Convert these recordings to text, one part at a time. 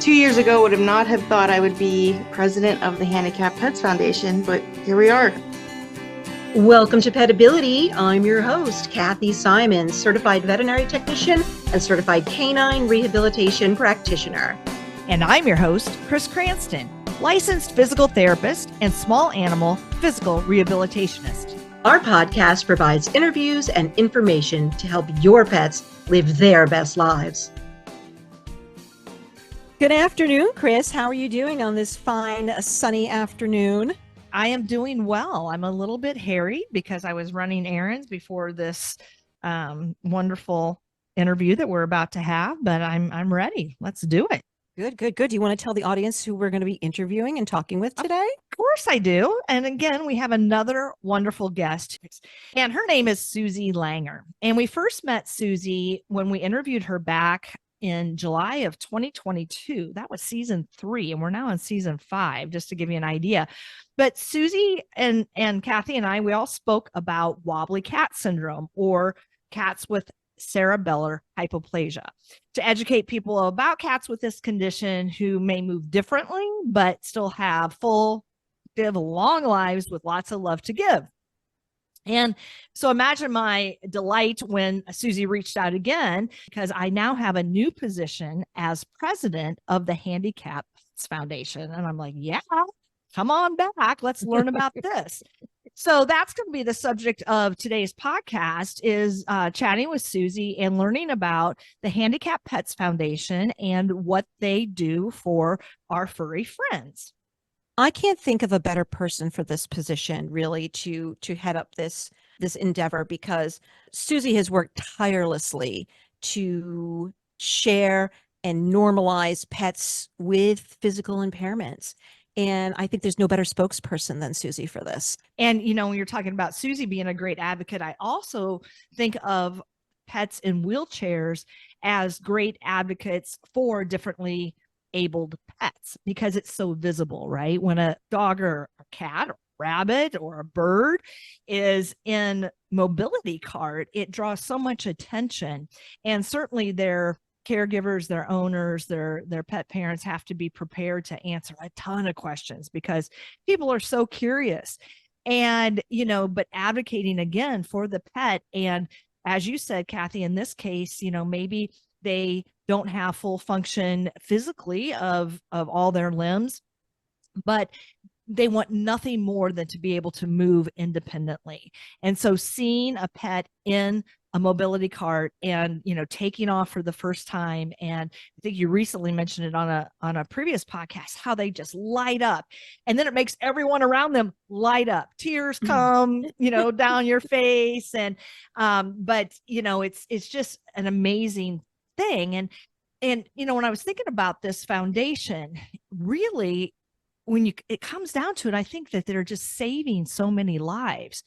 2 years ago, would have not have thought I would be president of the Handicapped Pets Foundation, but here we are. Welcome to Petability. I'm your host, Kathy Simon, certified veterinary technician and certified canine rehabilitation practitioner. And I'm your host, Chris Cranston, licensed physical therapist and small animal physical rehabilitationist. Our podcast provides interviews and information to help your pets live their best lives. Good afternoon, Chris. How are you doing on this fine, sunny afternoon? I am doing well. I'm a little bit hairy because I was running errands before this wonderful interview that we're about to have, but I'm ready. Let's do it. Good. Do you want to tell the audience who we're going to be interviewing and talking with today? Of course I do. And again, we have another wonderful guest, and her name is Suzi Langer. And we first met Suzi when we interviewed her back in July of 2022. That was season 3, and we're now in season 5, just to give you an idea. But Suzi and Kathy and I, we all spoke about wobbly cat syndrome, or cats with cerebellar hypoplasia, to educate people about cats with this condition who may move differently, but still have full, live long lives with lots of love to give. And so imagine my delight when Suzi reached out again, because I now have a new position as president of the Handicapped Pets Foundation. And I'm like, yeah, come on back. Let's learn about this. So that's going to be the subject of today's podcast, is chatting with Suzi and learning about the Handicapped Pets Foundation and what they do for our furry friends. I can't think of a better person for this position, really, to head up this endeavor, because Suzi has worked tirelessly to share and normalize pets with physical impairments. And I think there's no better spokesperson than Suzi for this. And, you know, when you're talking about Suzi being a great advocate, I also think of pets in wheelchairs as great advocates for differently abled pets, because it's so visible, right? When a dog or a cat or a rabbit or a bird is in mobility cart, it draws so much attention. And certainly their caregivers, their owners, their pet parents have to be prepared to answer a ton of questions, because people are so curious. And, you know, but advocating again for the pet. And as you said, Kathy, in this case, you know, maybe they don't have full function physically of all their limbs, but they want nothing more than to be able to move independently. And so seeing a pet in a mobility cart and, you know, taking off for the first time, and I think you recently mentioned it on a previous podcast, how they just light up, and then it makes everyone around them light up. Tears come, you know, down your face. And but you know, it's just an amazing thing. And you know, when I was thinking about this foundation, really, when it comes down to it, I think that they're just saving so many lives.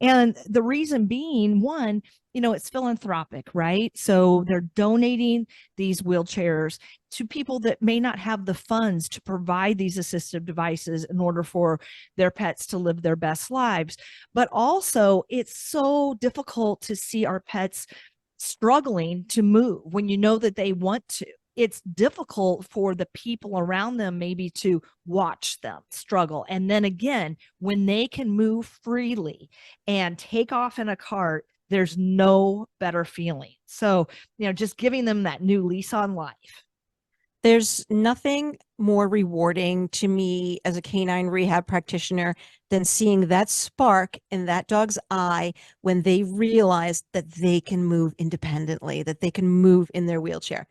And the reason being, one, you know, it's philanthropic, right? So they're donating these wheelchairs to people that may not have the funds to provide these assistive devices in order for their pets to live their best lives. But also, it's so difficult to see our pets struggling to move when you know that they want to. It's difficult for the people around them maybe to watch them struggle. And then again, when they can move freely and take off in a cart, there's no better feeling. So, you know, just giving them that new lease on life. There's nothing more rewarding to me as a canine rehab practitioner than seeing that spark in that dog's eye when they realize that they can move independently, that they can move in their wheelchair.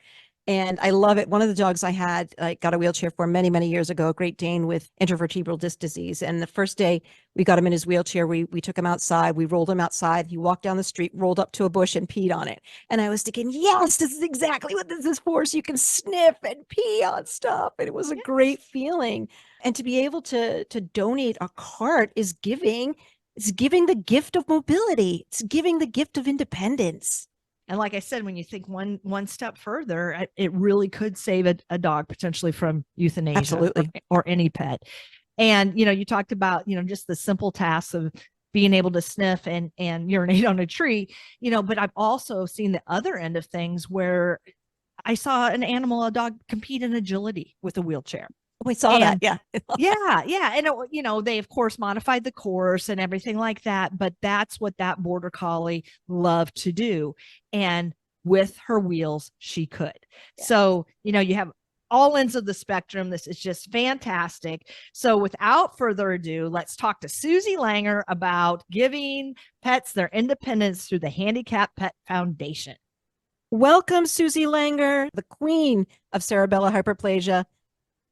And I love it. One of the dogs I got a wheelchair for many, many years ago, a Great Dane with intervertebral disc disease. And the first day we got him in his wheelchair, we took him outside, we rolled him outside. He walked down the street, rolled up to a bush and peed on it. And I was thinking, yes, this is exactly what this is for. So you can sniff and pee on stuff. And it was a great feeling. And to be able to donate a cart is giving the gift of mobility. It's giving the gift of independence. And like I said, when you think one step further, it really could save a dog potentially from euthanasia. Absolutely. Or any pet. And, you know, you talked about, you know, just the simple tasks of being able to sniff and urinate on a tree, you know, but I've also seen the other end of things where I saw a dog compete in agility with a wheelchair. We saw that. And Yeah. yeah. And, they, of course, modified the course and everything like that. But that's what that border collie loved to do. And with her wheels, she could. Yeah. So, you have all ends of the spectrum. This is just fantastic. So without further ado, let's talk to Suzi Langer about giving pets their independence through the Handicapped Pet Foundation. Welcome, Suzi Langer, the queen of cerebellar hyperplasia.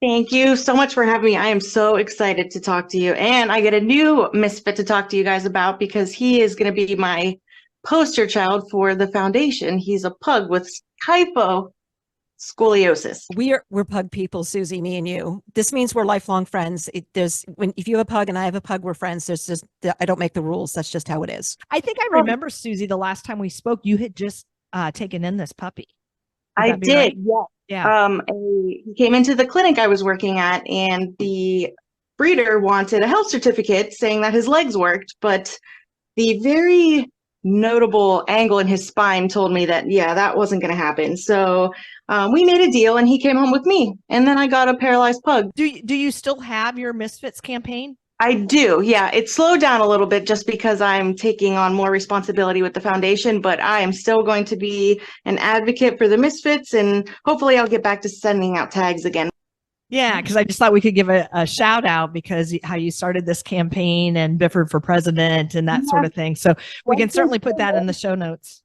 Thank you so much for having me. I am so excited to talk to you. And I get a new misfit to talk to you guys about because he is going to be my poster child for the foundation. He's a pug with scoliosis. We're pug people, Suzi, me and you. This means we're lifelong friends. If you have a pug and I have a pug, we're friends. I don't make the rules. That's just how it is. I think I remember, Suzi, the last time we spoke, you had just taken in this puppy. I did. Right? Yeah. He came into the clinic I was working at, and the breeder wanted a health certificate saying that his legs worked, but the very notable angle in his spine told me that, that wasn't going to happen. So we made a deal, and he came home with me, and then I got a paralyzed pug. Do you still have your Misfits campaign? I do. Yeah. It slowed down a little bit just because I'm taking on more responsibility with the foundation, but I am still going to be an advocate for the Misfits, and hopefully I'll get back to sending out tags again. Yeah, because I just thought we could give a shout out because how you started this campaign and Bifford for president and that sort of thing. So we can certainly put that in the show notes.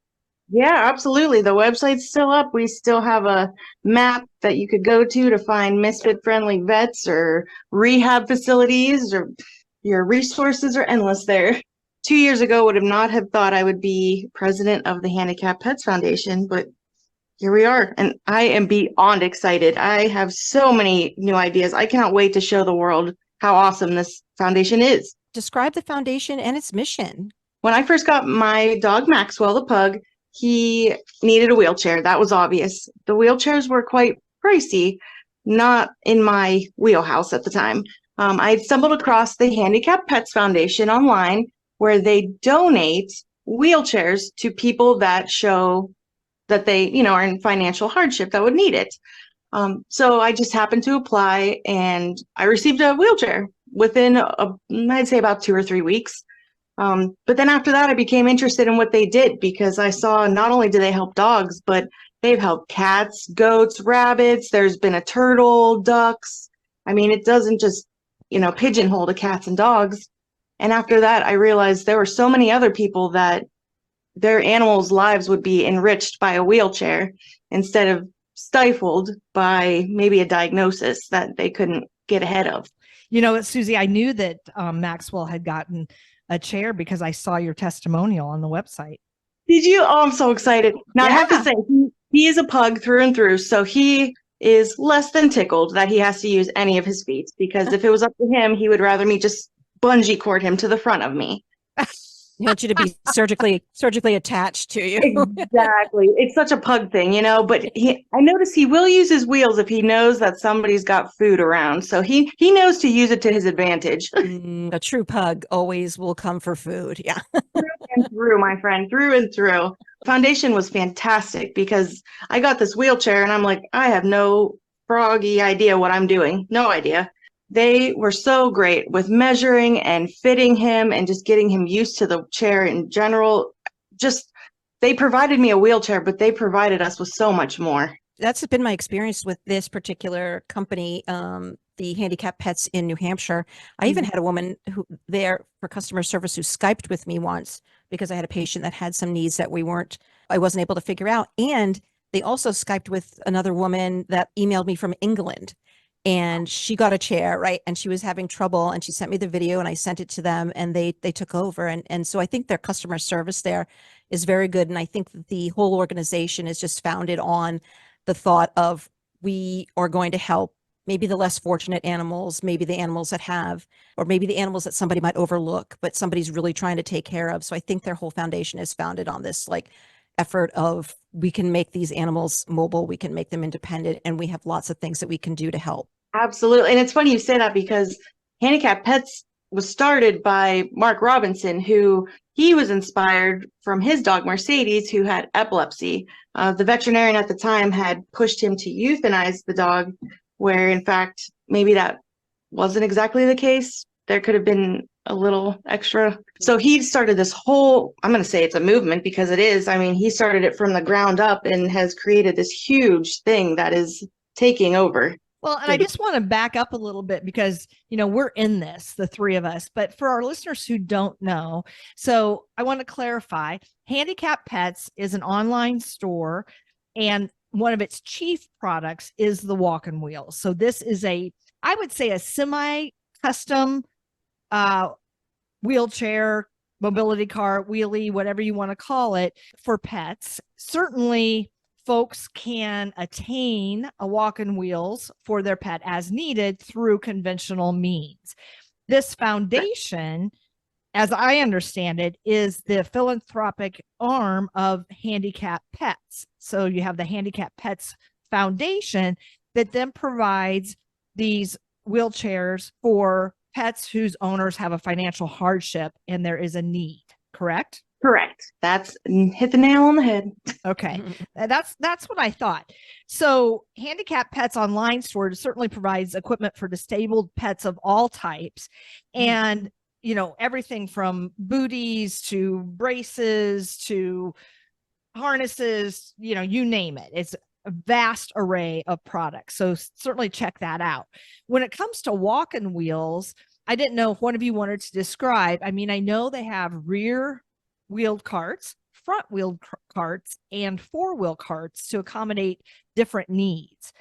Yeah, absolutely. The website's still up. We still have a map that you could go to find misfit-friendly vets or rehab facilities, or your resources are endless there. 2 years ago, would have not have thought I would be president of the Handicapped Pets Foundation, but here we are, and I am beyond excited. I have so many new ideas. I cannot wait to show the world how awesome this foundation is. Describe the foundation and its mission. When I first got my dog, Maxwell, the pug, he needed a wheelchair. That was obvious. The wheelchairs were quite pricey, not in my wheelhouse at the time. I had stumbled across the Handicapped Pets Foundation online, where they donate wheelchairs to people that show that they, are in financial hardship that would need it. So I just happened to apply, and I received a wheelchair within, I'd say, about 2 or 3 weeks. But then after that, I became interested in what they did, because I saw not only do they help dogs, but they've helped cats, goats, rabbits. There's been a turtle, ducks. I mean, it doesn't just, pigeonhole to cats and dogs. And after that, I realized there were so many other people that their animals' lives would be enriched by a wheelchair instead of stifled by maybe a diagnosis that they couldn't get ahead of. Suzi, I knew that Maxwell had gotten a chair because I saw your testimonial on the website. Did you? Oh, I'm so excited. Now, I have to say, he is a pug through and through, so he is less than tickled that he has to use any of his feet, because if it was up to him, he would rather me just bungee cord him to the front of me. He wants you to be surgically attached to you. Exactly. It's such a pug thing, but I notice he will use his wheels if he knows that somebody's got food around. So he knows to use it to his advantage. A true pug always will come for food. Yeah. Through and through, my friend, through and through. Foundation was fantastic because I got this wheelchair and I'm like, I have no froggy idea what I'm doing. No idea. They were so great with measuring and fitting him and just getting him used to the chair in general. They provided me a wheelchair, but they provided us with so much more. That's been my experience with this particular company, the Handicapped Pets in New Hampshire. I even had a woman who there for customer service who Skyped with me once because I had a patient that had some needs that I wasn't able to figure out. And they also Skyped with another woman that emailed me from England. And she got a chair, right? And she was having trouble, and she sent me the video, and I sent it to them, and they took over. And so I think their customer service there is very good. And I think that the whole organization is just founded on the thought of, we are going to help maybe the less fortunate animals, maybe the animals that have, or maybe the animals that somebody might overlook, but somebody's really trying to take care of. So I think their whole foundation is founded on this effort of, we can make these animals mobile, we can make them independent, and we have lots of things that we can do to help. Absolutely. And it's funny you say that, because Handicapped Pets was started by Mark Robinson, who he was inspired from his dog Mercedes, who had epilepsy. The veterinarian at the time had pushed him to euthanize the dog, where in fact, maybe that wasn't exactly the case. There could have been a little extra. So he started this whole, I'm going to say it's a movement because it is. I mean, he started it from the ground up and has created this huge thing that is taking over. Well, and I just want to back up a little bit because, we're in this, the three of us, but for our listeners who don't know, so I want to clarify, Handicapped Pets is an online store, and one of its chief products is the Walkin Wheels. So this is I would say a semi-custom wheelchair, mobility car, wheelie, whatever you want to call it, for pets. Certainly, folks can attain a Walkin Wheels for their pet as needed through conventional means. This foundation, as I understand it, is the philanthropic arm of Handicapped Pets. So you have the Handicapped Pets Foundation that then provides these wheelchairs for pets whose owners have a financial hardship and there is a need, correct? Correct. That's hit the nail on the head. Okay. That's what I thought. So Handicapped Pets online store certainly provides equipment for disabled pets of all types. And, everything from booties to braces to harnesses, you name it. It's a vast array of products. So certainly check that out. When it comes to Walkin Wheels, I didn't know if one of you wanted to describe. I mean, I know they have rear wheeled carts, front wheeled carts, and four wheel carts to accommodate different needs.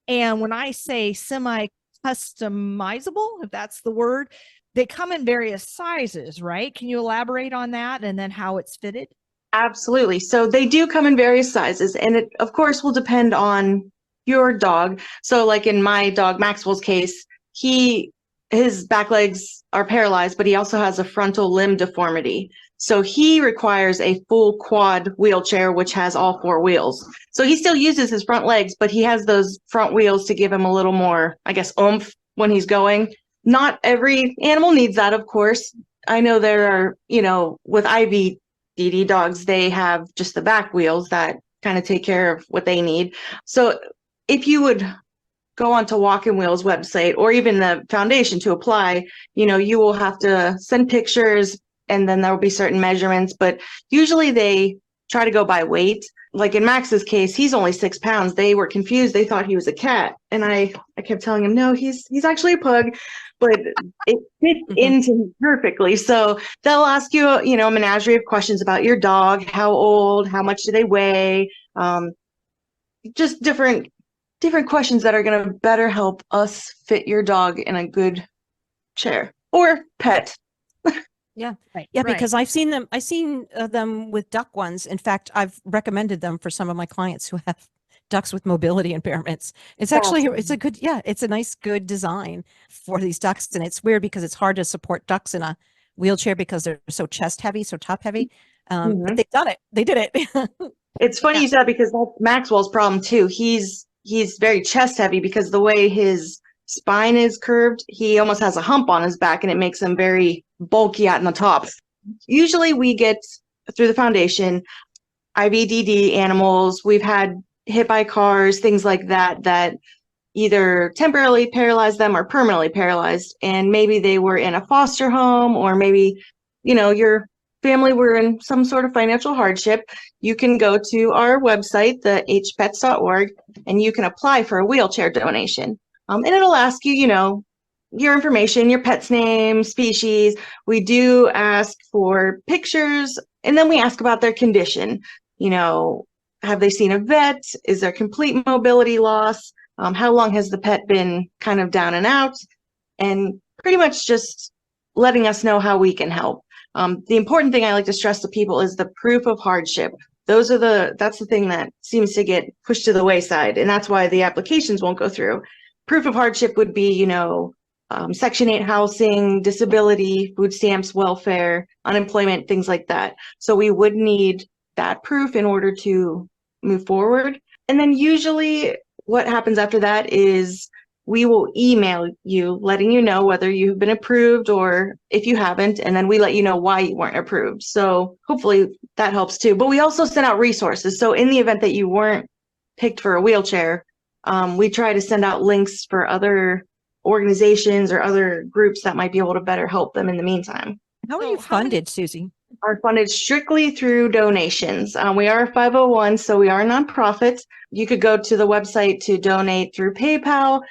And when I say semi customizable, if that's the word, they come in various sizes, right? Can you elaborate on that and then how it's fitted? Absolutely. So they do come in various sizes, and it, of course, will depend on your dog. So like in my dog Maxwell's case, his back legs are paralyzed, but he also has a frontal limb deformity. So he requires a full quad wheelchair, which has all four wheels. So he still uses his front legs, but he has those front wheels to give him a little more, I guess, oomph when he's going. Not every animal needs that, of course. I know there are, with IVDD dogs, they have just the back wheels that kind of take care of what they need. So if you would go onto Walkin Wheels website or even the foundation to apply, you will have to send pictures and then there will be certain measurements, but usually they try to go by weight. Like in Max's case, he's only 6 pounds. They were confused. They thought he was a cat. And I kept telling him, no, he's actually a pug, but it fits into him perfectly. So they'll ask you, a menagerie of questions about your dog, how old, how much do they weigh, just different questions that are going to better help us fit your dog in a good chair or pet. Yeah. Right. Yeah. Because I've seen them with duck ones. In fact, I've recommended them for some of my clients who have ducks with mobility impairments. It's actually, it's a nice, good design for these ducks. And it's weird because it's hard to support ducks in a wheelchair because they're so chest heavy, so top heavy. But they've done it. They did it. It's funny you said, because that's Maxwell's problem too. He's very chest heavy because the way his spine is curved, he almost has a hump on his back and it makes him very bulky out in the top. Usually we get through the foundation IVDD animals. We've had hit by cars, things like that either temporarily paralyzed them or permanently paralyzed. And maybe they were in a foster home, or maybe, your family were in some sort of financial hardship. You can go to our website, the hpets.org, and you can apply for a wheelchair donation. And it'll ask you, your information, your pet's name, species. We do ask for pictures, and then we ask about their condition. Have they seen a vet? Is there complete mobility loss? How long has the pet been kind of down and out? And pretty much just letting us know how we can help. The important thing I like to stress to people is the proof of hardship. That's the thing that seems to get pushed to the wayside, and that's why the applications won't go through. Proof of hardship would be, Section 8 housing, disability, food stamps, welfare, unemployment, things like that. So we would need that proof in order to move forward. And then usually what happens after that is we will email you letting you know whether you've been approved or if you haven't, and then we let you know why you weren't approved. So hopefully that helps too. But we also send out resources. So in the event that you weren't picked for a wheelchair, we try to send out links for other organizations or other groups that might be able to better help them in the meantime. How are So you how many- funded, Susie? Are funded strictly through donations. We are a 501, so we are a nonprofit. You could go to the website to donate through PayPal.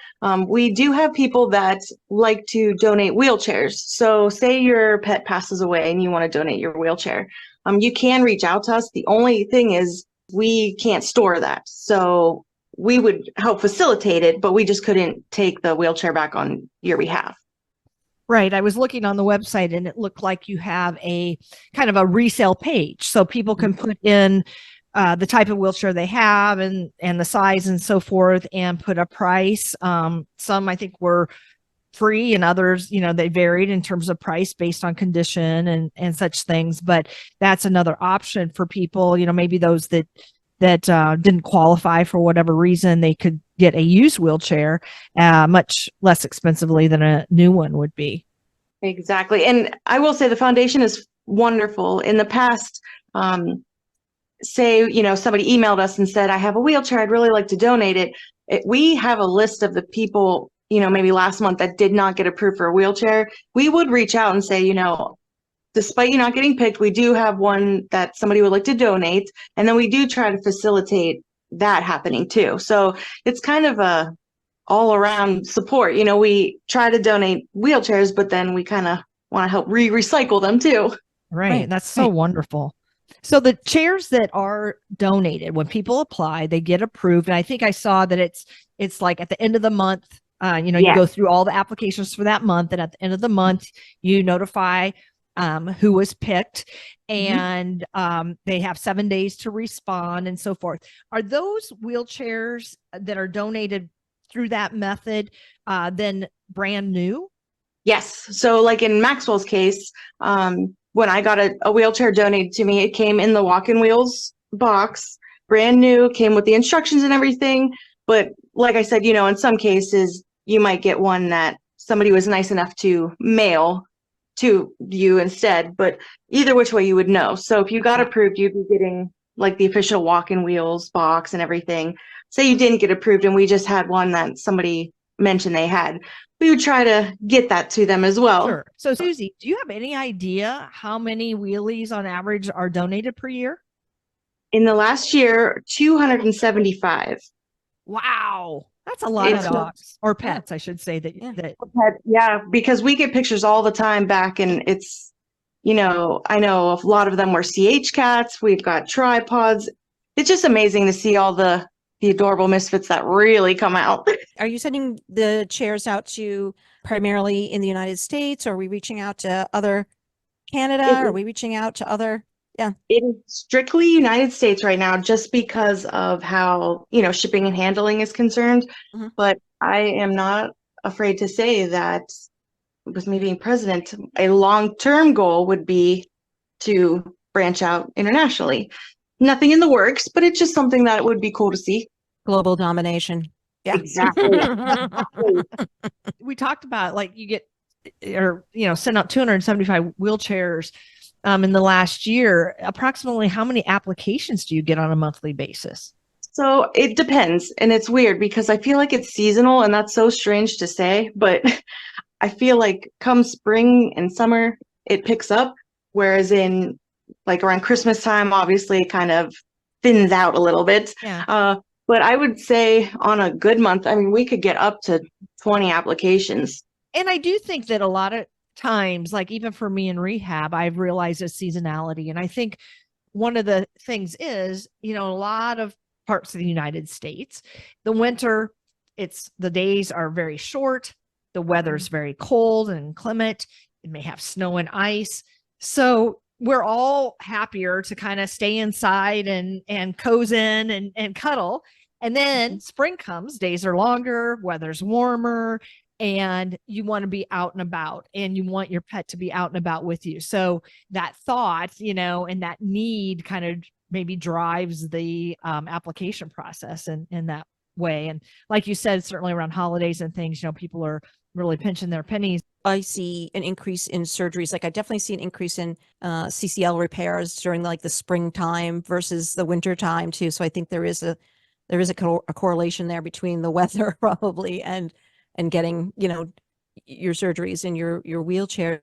We do have people that like to donate wheelchairs. So say your pet passes away and you want to donate your wheelchair. You can reach out to us. The only thing is we can't store that. So we would help facilitate it, but we just couldn't take the wheelchair back on your behalf. Right. I was looking on the website and it looked like you have a kind of a resale page. So people can put in the type of wheelchair they have and the size and so forth and put a price. Some I think were free and others, they varied in terms of price based on condition and such things. But that's another option for people, maybe those that didn't qualify for whatever reason, they could get a used wheelchair much less expensively than a new one would be. Exactly. And I will say the foundation is wonderful. In the past, say, somebody emailed us and said, I have a wheelchair, I'd really like to donate it. We have a list of the people, maybe last month that did not get approved for a wheelchair. We would reach out and say, despite you not getting picked, we do have one that somebody would like to donate. And then we do try to facilitate that happening too. So it's kind of a all around support. We try to donate wheelchairs, but then we kind of want to help recycle them too. Right. That's so wonderful. So the chairs that are donated, when people apply, they get approved. And I think I saw that it's like at the end of the month, you go through all the applications for that month. And at the end of the month, you notify who was picked, and they have 7 days to respond and so forth. Are those wheelchairs that are donated through that method then brand new? Yes. So like in Maxwell's case, when I got a wheelchair donated to me, it came in the Walkin Wheels box, brand new, came with the instructions and everything. But like I said, in some cases, you might get one that somebody was nice enough to mail to you instead, but either which way you would know. So if you got approved, you'd be getting like the official Walkin Wheels box and everything. Say you didn't get approved and we just had one that somebody mentioned they had, we would try to get that to them as well. Sure. So Susie, do you have any idea how many wheelies on average are donated per year? In the last year, 275. Wow. That's a lot of dogs or pets, I should say Yeah, because we get pictures all the time back, and it's, I know a lot of them were CH cats. We've got tripods. It's just amazing to see all the adorable misfits that really come out. Are you sending the chairs out to primarily in the United States, or are we reaching out to other Canada? Are we reaching out to other? Yeah. It is strictly United States right now, just because of how, shipping and handling is concerned. But I am not afraid to say that with me being president, a long-term goal would be to branch out internationally. Nothing in the works, but it's just something that would be cool to see. Global domination. Yeah. Exactly. We talked about like you get send out 275 wheelchairs in the last year. Approximately how many applications do you get on a monthly basis? So it depends. And it's weird because I feel like it's seasonal, and that's so strange to say, but I feel like come spring and summer, it picks up. Whereas in like around Christmas time, obviously it kind of thins out a little bit. Yeah. But I would say on a good month, we could get up to 20 applications. And I do think that a lot of times, like even for me in rehab, I've realized a seasonality. And I think one of the things is, a lot of parts of the United States, the winter, the days are very short. The weather's very cold and inclement. It may have snow and ice. So we're all happier to kind of stay inside and cozy in and cuddle. And then spring comes, days are longer, weather's warmer, and you want to be out and about, and you want your pet to be out and about with you. So that thought, and that need kind of maybe drives the application process in that way. And like you said, certainly around holidays and things, people are really pinching their pennies. I see an increase in surgeries. Like I definitely see an increase in CCL repairs during like the springtime versus the winter time too. So I think there is a correlation there between the weather probably and getting, your surgeries in your wheelchair.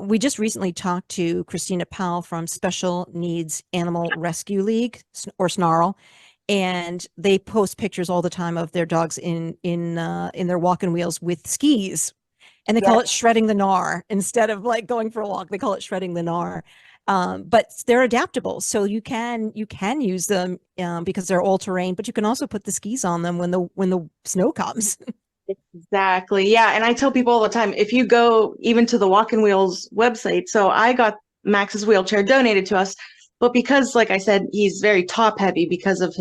We just recently talked to Christina Powell from Special Needs Animal Rescue League, or Snarl, and they post pictures all the time of their dogs in their walking wheels with skis, and they call it shredding the gnar instead of like going for a walk. They call it shredding the gnar. But they're adaptable, so you can use them because they're all terrain. But you can also put the skis on them when the snow comes. Exactly. Yeah. And I tell people all the time, if you go even to the Walkin Wheels website, so I got Max's wheelchair donated to us, but because, like I said, he's very top heavy because of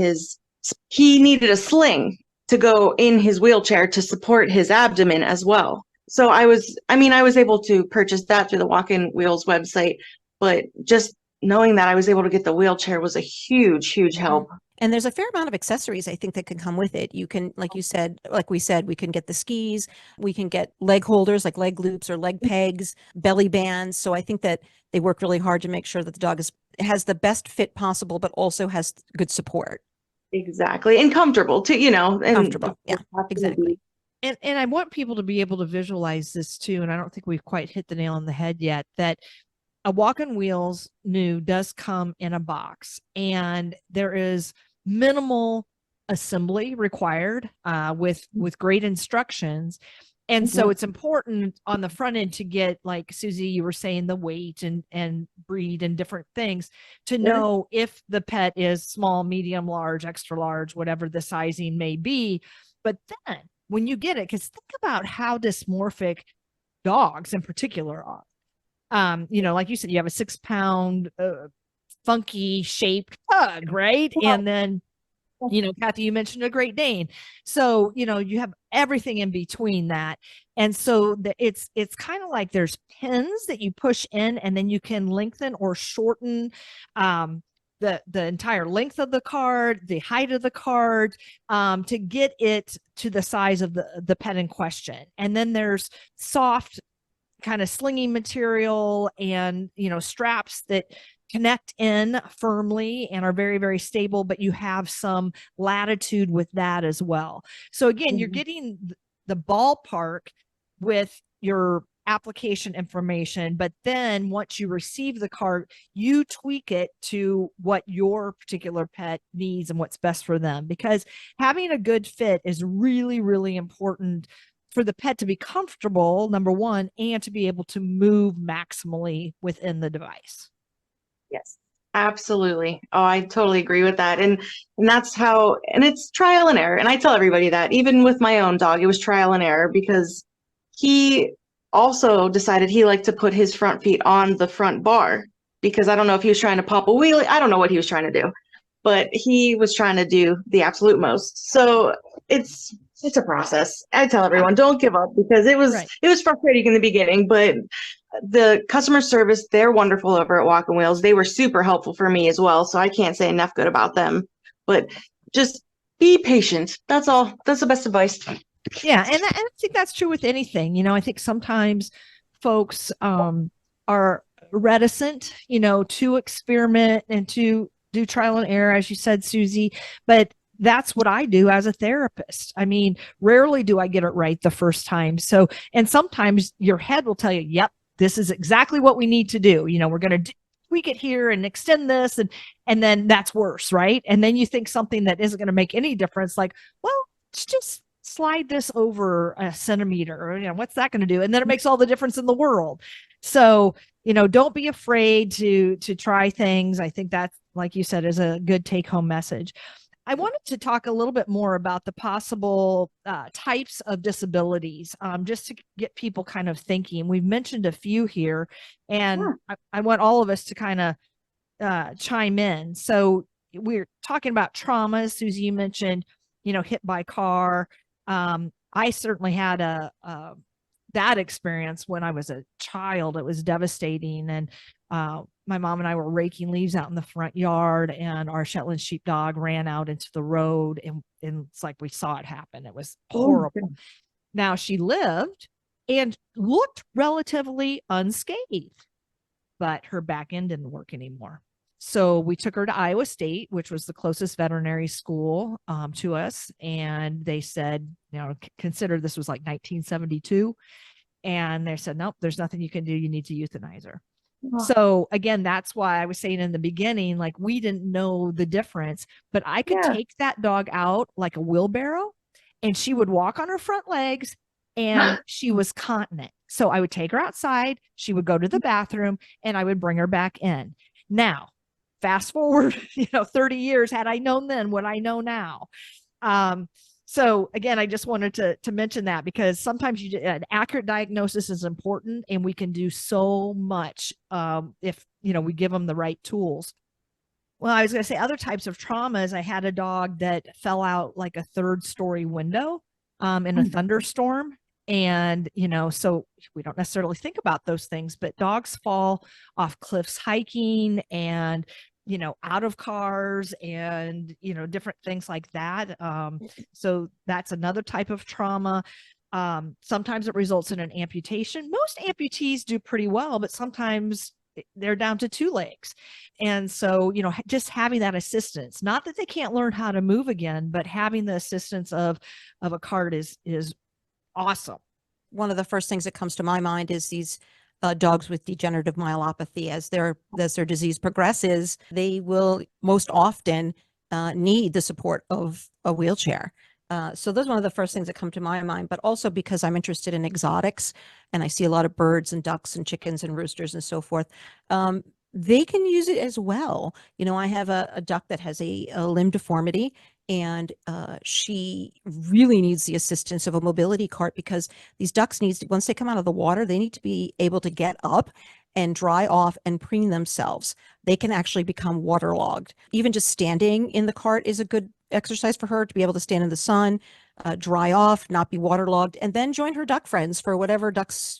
he needed a sling to go in his wheelchair to support his abdomen as well. So I was able to purchase that through the Walkin Wheels website, but just knowing that I was able to get the wheelchair was a huge, huge help. And there's a fair amount of accessories I think that can come with it. You can, like we said, we can get the skis, we can get leg holders like leg loops or leg pegs, belly bands. So I think that they work really hard to make sure that the dog has the best fit possible, but also has good support. Exactly. And comfortable too, and comfortable. Yeah, exactly. And I want people to be able to visualize this too. And I don't think we've quite hit the nail on the head yet, that a Walkin Wheels new does come in a box, and there is minimal assembly required with great instructions. And so it's important on the front end to get, like Suzi, you were saying, the weight and breed and different things to know if the pet is small, medium, large, extra large, whatever the sizing may be. But then when you get it, because think about how dysmorphic dogs in particular are. Like you said, you have a 6-pound funky shaped pug, right? And then, Kathy, you mentioned a Great Dane. So, you have everything in between that. And so it's kind of like there's pins that you push in, and then you can lengthen or shorten the entire length of the card, the height of the card, to get it to the size of the pet in question. And then there's soft kind of slinging material and straps that connect in firmly and are very, very stable, but you have some latitude with that as well. So again, you're getting the ballpark with your application information, but then once you receive the card, you tweak it to what your particular pet needs and what's best for them, because having a good fit is really, really important for the pet to be comfortable, number one, and to be able to move maximally within the device. Yes, absolutely. Oh, I totally agree with that. And that's how, and it's trial and error. And I tell everybody that, even with my own dog, it was trial and error, because he also decided he liked to put his front feet on the front bar, because I don't know if he was trying to pop a wheelie. I don't know what he was trying to do, but he was trying to do the absolute most. So it's a process. I tell everyone, don't give up, because it was frustrating in the beginning, but the customer service, they're wonderful over at Walkin Wheels. They were super helpful for me as well. So I can't say enough good about them, but just be patient. That's all. That's the best advice. Yeah. And I think that's true with anything. I think sometimes folks are reticent, to experiment and to do trial and error, as you said, Suzi, but that's what I do as a therapist. I mean, rarely do I get it right the first time. So, and sometimes your head will tell you, yep, this is exactly what we need to do. We're going to tweak it here and extend this. And then that's worse, right? And then you think something that isn't going to make any difference, like, well, just slide this over a centimeter, or, what's that going to do? And then it makes all the difference in the world. So, don't be afraid to try things. I think that, like you said, is a good take home message. I wanted to talk a little bit more about the possible types of disabilities, just to get people kind of thinking. We've mentioned a few here, and I want all of us to kind of chime in. So we're talking about traumas. Suzi, you mentioned, hit by car. I certainly had that experience when I was a child. It was devastating. And My mom and I were raking leaves out in the front yard, and our Shetland sheepdog ran out into the road, and it's like we saw it happen. It was horrible. Now, she lived and looked relatively unscathed, but her back end didn't work anymore. So we took her to Iowa State, which was the closest veterinary school to us. And they said, consider this was like 1972. And they said, nope, there's nothing you can do. You need to euthanize her. Oh. So again, that's why I was saying in the beginning, like, we didn't know the difference, but I could take that dog out like a wheelbarrow, and she would walk on her front legs, and she was continent. So I would take her outside, she would go to the bathroom, and I would bring her back in. Now, fast forward, 30 years, had I known then what I know now. So again, I just wanted to mention that, because sometimes an accurate diagnosis is important, and we can do so much if we give them the right tools. Well, I was going to say other types of traumas. I had a dog that fell out like a 3rd-story window in a thunderstorm. And, so we don't necessarily think about those things, but dogs fall off cliffs hiking, and, out of cars, and, different things like that. So that's another type of trauma. Sometimes it results in an amputation. Most amputees do pretty well, but sometimes they're down to 2 legs. And so, just having that assistance, not that they can't learn how to move again, but having the assistance of a cart is awesome. One of the first things that comes to my mind is these dogs with degenerative myelopathy. As their disease progresses, they will most often need the support of a wheelchair. So those are one of the first things that come to my mind, but also because I'm interested in exotics, and I see a lot of birds and ducks and chickens and roosters and so forth. They can use it as well. I have a duck that has a limb deformity, and she really needs the assistance of a mobility cart, because these ducks once they come out of the water, they need to be able to get up and dry off and preen themselves. They can actually become waterlogged. Even just standing in the cart is a good exercise for her, to be able to stand in the sun, dry off, not be waterlogged, and then join her duck friends for whatever ducks,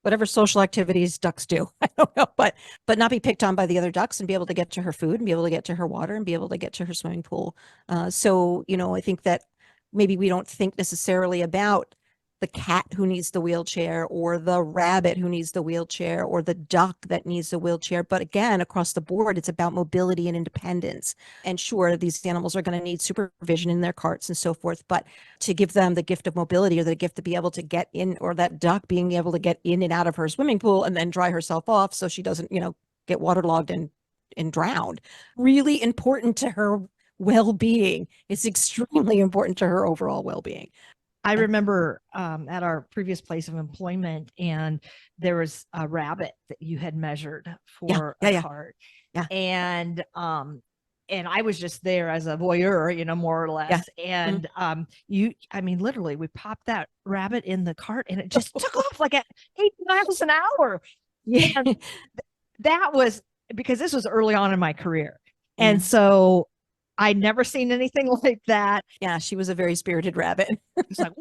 whatever social activities ducks do. I don't know, but not be picked on by the other ducks, and be able to get to her food, and be able to get to her water, and be able to get to her swimming pool. So, I think that maybe we don't think necessarily about the cat who needs the wheelchair, or the rabbit who needs the wheelchair, or the duck that needs the wheelchair. But again, across the board, it's about mobility and independence. And sure, these animals are going to need supervision in their carts and so forth, but to give them the gift of mobility, or the gift to be able to get in, or that duck being able to get in and out of her swimming pool and then dry herself off so she doesn't, get waterlogged and drowned, really important to her well-being. It's extremely important to her overall well-being. I remember at our previous place of employment, and there was a rabbit that you had measured for a cart. Yeah. And I was just there as a voyeur, more or less. Yeah. And literally we popped that rabbit in the cart, and it just took off like at 8 miles an hour. Yeah. And that was because this was early on in my career. And so I'd never seen anything like that. Yeah, she was a very spirited rabbit. It's like,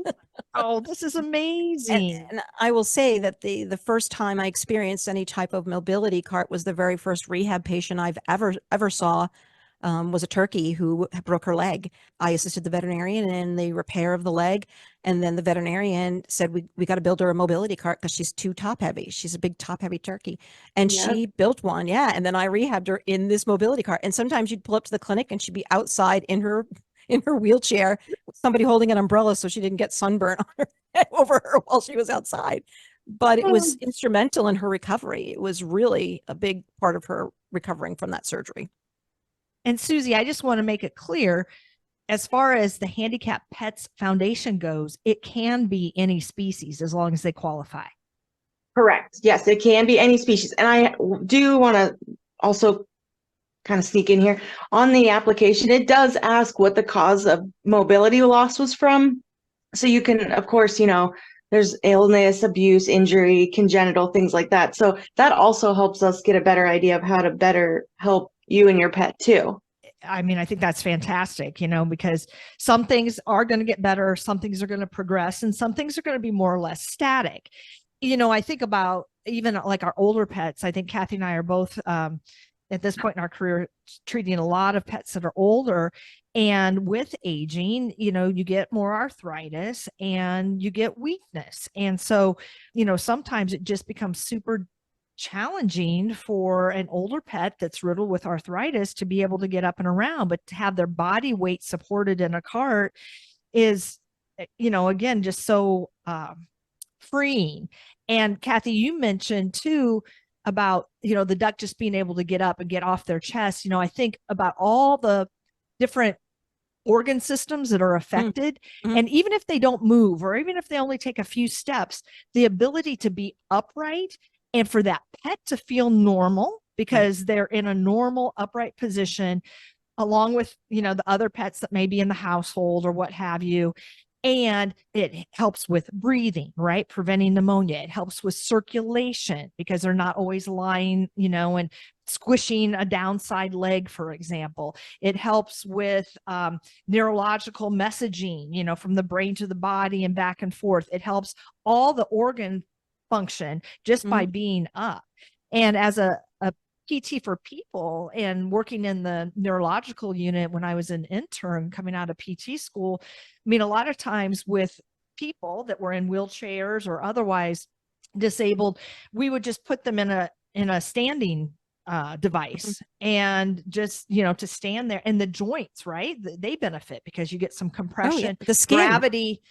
oh, this is amazing. And I will say that the first time I experienced any type of mobility cart was the very first rehab patient I've ever saw. Was a turkey who broke her leg. I assisted the veterinarian in the repair of the leg. And then the veterinarian said, we got to build her a mobility cart because she's too top heavy. She's a big top heavy turkey. And she built one. Yeah. And then I rehabbed her in this mobility cart. And sometimes you'd pull up to the clinic and she'd be outside in her wheelchair with somebody holding an umbrella so she didn't get sunburn on her, over her while she was outside. But it was instrumental in her recovery. It was really a big part of her recovering from that surgery. And Suzi, I just want to make it clear, as far as the Handicapped Pets Foundation goes, it can be any species as long as they qualify. Correct. Yes, it can be any species. And I do want to also kind of sneak in here. On the application, it does ask what the cause of mobility loss was from. So you can, of course, there's illness, abuse, injury, congenital, things like that. So that also helps us get a better idea of how to better help you and your pet too. I mean, I think that's fantastic, because some things are going to get better, some things are going to progress, and some things are going to be more or less static. I think about even like our older pets, I think Kathy and I are both at this point in our career treating a lot of pets that are older. And with aging, you get more arthritis and you get weakness. And so, sometimes it just becomes super challenging for an older pet that's riddled with arthritis to be able to get up and around, but to have their body weight supported in a cart is, again, just so freeing. And Kathy, you mentioned too about, the duck just being able to get up and get off their chest. I think about all the different organ systems that are affected. Mm-hmm. And even if they don't move, or even if they only take a few steps, the ability to be upright and for that pet to feel normal because they're in a normal upright position, along with, the other pets that may be in the household or what have you. And it helps with breathing, right? Preventing pneumonia. It helps with circulation because they're not always lying, and squishing a downside leg, for example. It helps with neurological messaging, from the brain to the body and back and forth. It helps all the organ function just by being up. And as a PT for people and working in the neurological unit when I was an intern coming out of PT school, I mean, a lot of times with people that were in wheelchairs or otherwise disabled, we would just put them in a standing device and just, to stand there, and the joints, right? They benefit because you get some compression, The skin, gravity,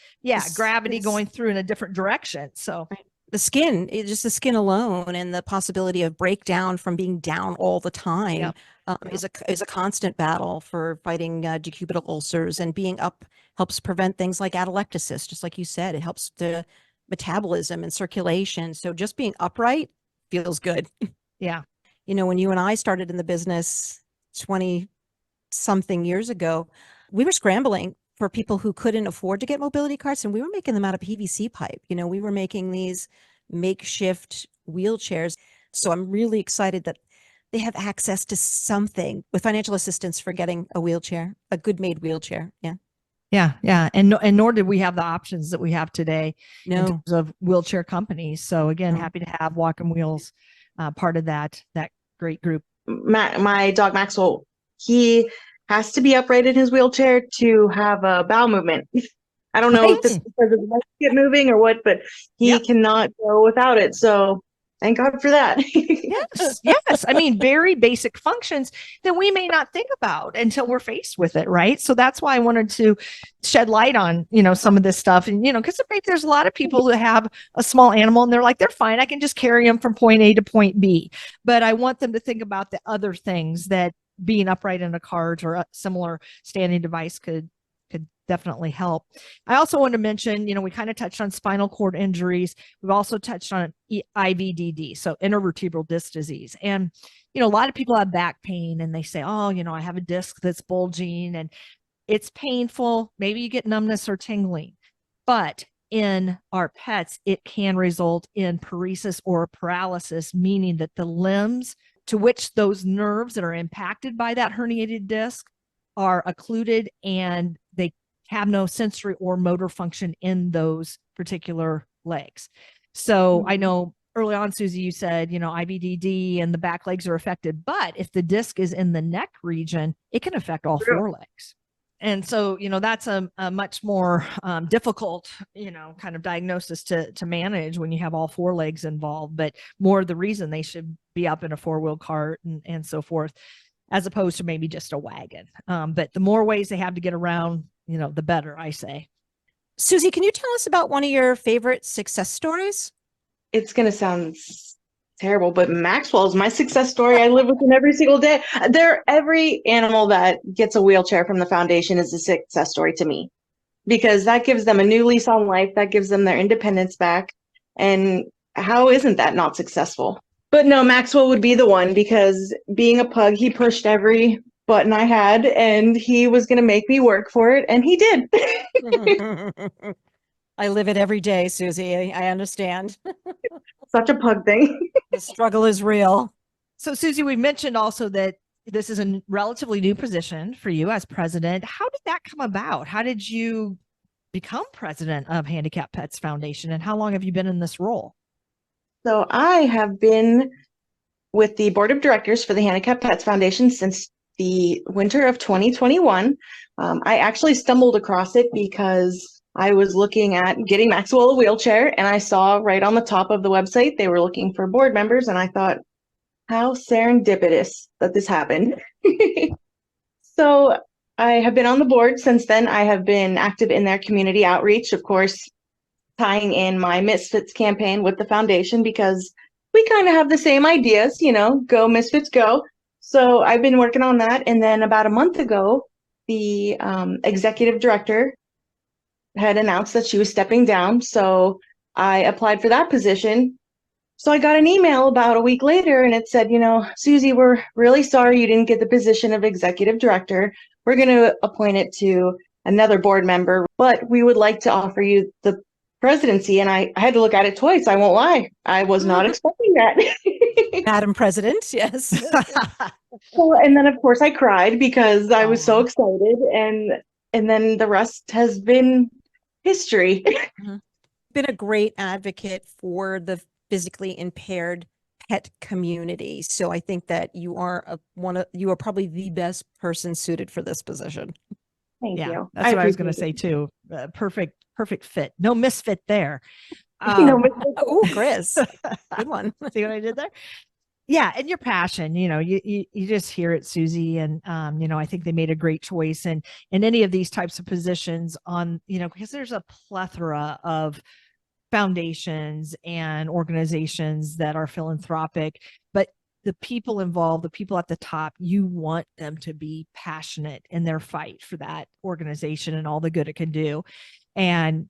gravity going through in a different direction. So the skin, just the skin alone, and the possibility of breakdown from being down all the time is a constant battle for fighting decubital ulcers. And being up helps prevent things like atelectasis, just like you said. It helps the metabolism and circulation. So just being upright feels good. Yeah. When you and I started in the business 20 something years ago, we were scrambling for people who couldn't afford to get mobility carts, and we were making them out of PVC pipe. We were making these makeshift wheelchairs. So I'm really excited that they have access to something with financial assistance for getting a wheelchair, a good made wheelchair. Yeah. Yeah. And nor did we have the options that we have today in terms of wheelchair companies. So again, happy to have Walkin Wheels part of that great group. My dog Maxwell, he has to be upright in his wheelchair to have a bowel movement. I don't know if it's because of the legs get moving or what, but he cannot go without it. So thank God for that. Yes. I mean, very basic functions that we may not think about until we're faced with it, right? So that's why I wanted to shed light on, some of this stuff. And, because there's a lot of people that have a small animal and they're like, they're fine. I can just carry them from point A to point B. But I want them to think about the other things that being upright in a cart or a similar standing device could definitely help. I also want to mention, we kind of touched on spinal cord injuries. We've also touched on IVDD, so intervertebral disc disease. And, a lot of people have back pain and they say, oh, I have a disc that's bulging and it's painful. Maybe you get numbness or tingling. But in our pets, it can result in paresis or paralysis, meaning that the limbs to which those nerves that are impacted by that herniated disc are occluded and they have no sensory or motor function in those particular legs. So I know early on, Suzi, you said, IVDD and the back legs are affected, but if the disc is in the neck region, it can affect all four legs. And so, that's a much more difficult, kind of diagnosis to manage when you have all four legs involved, but more the reason they should be up in a four-wheel cart and so forth, as opposed to maybe just a wagon. But the more ways they have to get around, the better, I say. Suzi, can you tell us about one of your favorite success stories? It's going to sound terrible, but Maxwell is my success story. I live with him every single day. Every animal that gets a wheelchair from the foundation is a success story to me, because that gives them a new lease on life. That gives them their independence back. And how isn't that not successful? But no, Maxwell would be the one, because being a pug, he pushed every button I had and he was going to make me work for it. And he did. I live it every day, Suzi. I understand. Such a pug thing. The struggle is real. So Suzi, we mentioned also that this is a relatively new position for you as president. How did that come about? How did you become president of Handicapped Pets Foundation, and how long have you been in this role? So I have been with the board of directors for the Handicapped Pets Foundation since the winter of 2021. I actually stumbled across it because I was looking at getting Maxwell a wheelchair, and I saw right on the top of the website they were looking for board members, and I thought, how serendipitous that this happened. So I have been on the board since then. I have been active in their community outreach, of course, tying in my Misfits campaign with the foundation because we kind of have the same ideas, go Misfits, go. So I've been working on that. And then about a month ago, the executive director had announced that she was stepping down. So I applied for that position. So I got an email about a week later and it said, Suzi, we're really sorry you didn't get the position of executive director. We're going to appoint it to another board member, but we would like to offer you the presidency. And I had to look at it twice. I won't lie. I was not expecting that. Madam President, yes. And then of course I cried because I was so excited. And then the rest has been history. Been a great advocate for the physically impaired pet community. So I think that you are you are probably the best person suited for this position. Thank you. That's what I was going to say too. Perfect fit. No misfit there. Oh, Chris, good one. See what I did there? Yeah, and your passion, you just hear it, Suzi, and I think they made a great choice. And in any of these types of positions, because there's a plethora of foundations and organizations that are philanthropic, but the people involved, the people at the top, you want them to be passionate in their fight for that organization and all the good it can do. And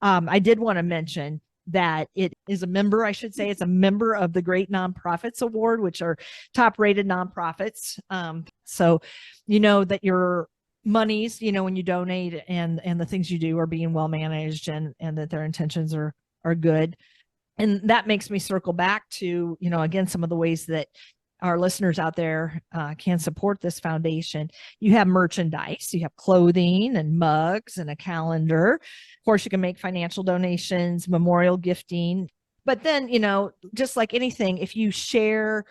I did want to mention that it is a member, it's a member of the Great Nonprofits Award, which are top rated nonprofits. So that your monies, when you donate and the things you do are being well managed and that their intentions are good. And that makes me circle back to, again, some of the ways that our listeners out there can support this foundation. You have merchandise, you have clothing and mugs and a calendar. Of course, you can make financial donations, memorial gifting. But then, just like anything, if you share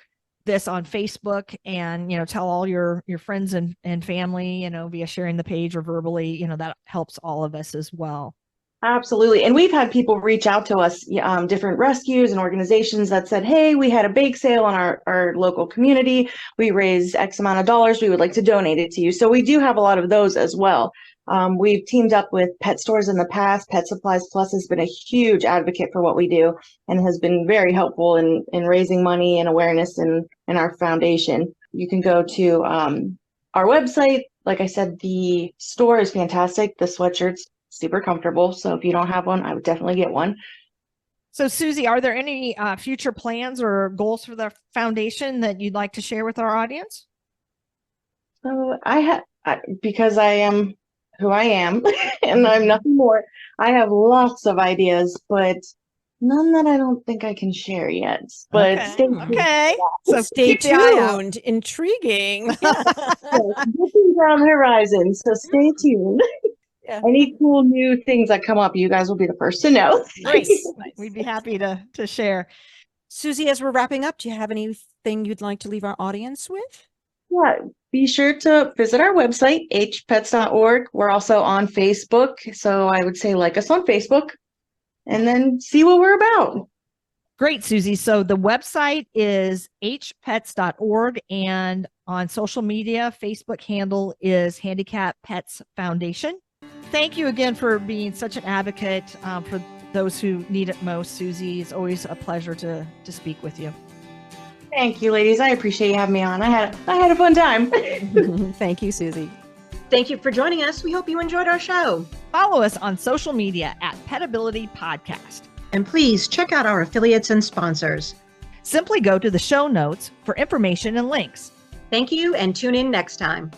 this on Facebook and, tell all your friends and family, via sharing the page or verbally, that helps all of us as well. Absolutely. And we've had people reach out to us, different rescues and organizations that said, hey, we had a bake sale in our local community. We raised X amount of dollars. We would like to donate it to you. So we do have a lot of those as well. We've teamed up with pet stores in the past. Pet Supplies Plus has been a huge advocate for what we do and has been very helpful in raising money and awareness in our foundation. You can go to our website. Like I said, the store is fantastic. The sweatshirts, super comfortable. So if you don't have one, I would definitely get one. So Suzi, are there any future plans or goals for the foundation that you'd like to share with our audience? So because I am who I am and I'm nothing more, I have lots of ideas, but none that I don't think I can share yet. But okay. Stay tuned. Okay. So stay tuned. Intriguing. Yes, good things are on the horizon. So stay tuned. Yeah. Any cool new things that come up, you guys will be the first to know. Great. We'd be happy to share. Suzi, as we're wrapping up, do you have anything you'd like to leave our audience with? Yeah, be sure to visit our website, hpets.org. We're also on Facebook. So I would say like us on Facebook and then see what we're about. Great, Suzi. So the website is hpets.org and on social media, Facebook handle is Handicapped Pets Foundation. Thank you again for being such an advocate for those who need it most, Suzi. It's always a pleasure to speak with you. Thank you, ladies. I appreciate you having me on. I had a fun time. Thank you, Suzi. Thank you for joining us. We hope you enjoyed our show. Follow us on social media at PetAbility Podcast. And please check out our affiliates and sponsors. Simply go to the show notes for information and links. Thank you and tune in next time.